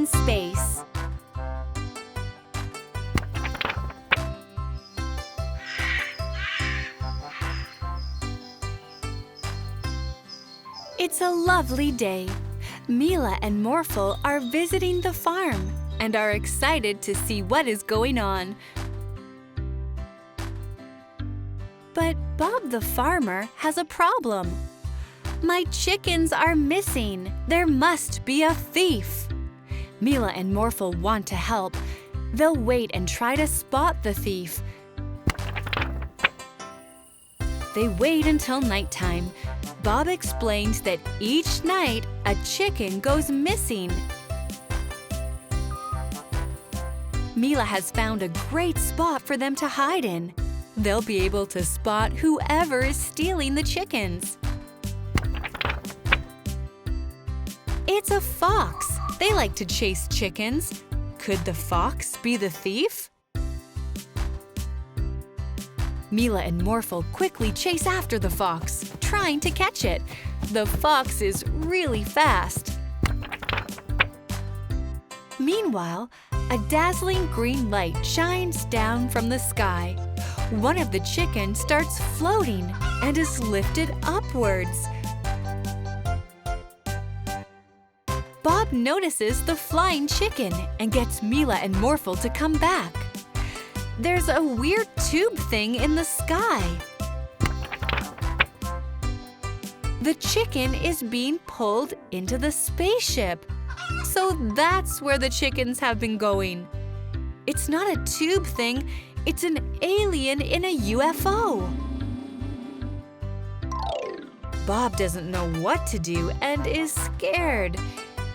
in space. It's a lovely day. Mila and Morphle are visiting the farm and are excited to see what is going on. But Bob the farmer has a problem. My chickens are missing. There must be a thief. Mila and Morphle want to help. They'll wait and try to spot the thief. They wait until nighttime. Bob explains that each night a chicken goes missing. Mila has found a great spot for them to hide in. They'll be able to spot whoever is stealing the chickens. It's a fox. They like to chase chickens. Could the fox be the thief? Mila and Morphle quickly chase after the fox, trying to catch it. The fox is really fast. Meanwhile, a dazzling green light shines down from the sky. One of the chickens starts floating and is lifted upwards. Bob notices the flying chicken and gets Mila and Morphle to come back. There's a weird tube thing in the sky. The chicken is being pulled into the spaceship. So that's where the chickens have been going. It's not a tube thing, it's an alien in a UFO. Bob doesn't know what to do and is scared.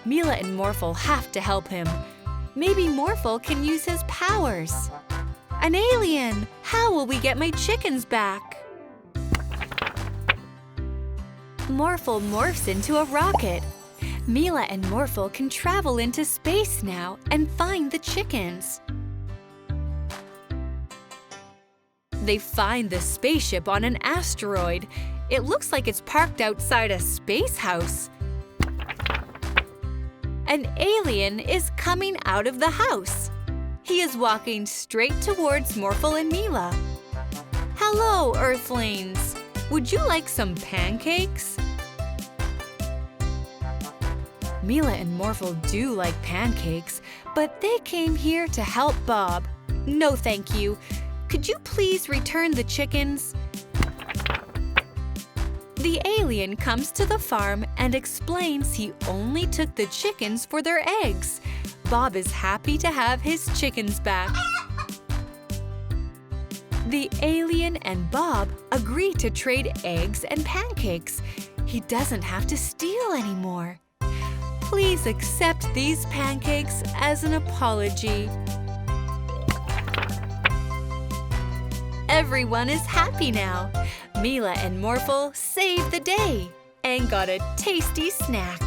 Mila and Morphle have to help him. Maybe Morphle can use his powers. An alien! How will we get my chickens back? Morphle morphs into a rocket. Mila and Morphle can travel into space now and find the chickens. They find the spaceship on an asteroid. It looks like it's parked outside a space house. An alien is coming out of the house. He is walking straight towards Morphle and Mila. Hello, Earthlings! Would you like some pancakes? Mila and Morphle do like pancakes, but they came here to help Bob. No, thank you. Could you please return the chickens? The alien comes to the farm and explains he only took the chickens for their eggs. Bob is happy to have his chickens back. The alien and Bob agree to trade eggs and pancakes. He doesn't have to steal anymore. Please accept these pancakes as an apology. Everyone is happy now. Mila and Morphle saved the day and got a tasty snack.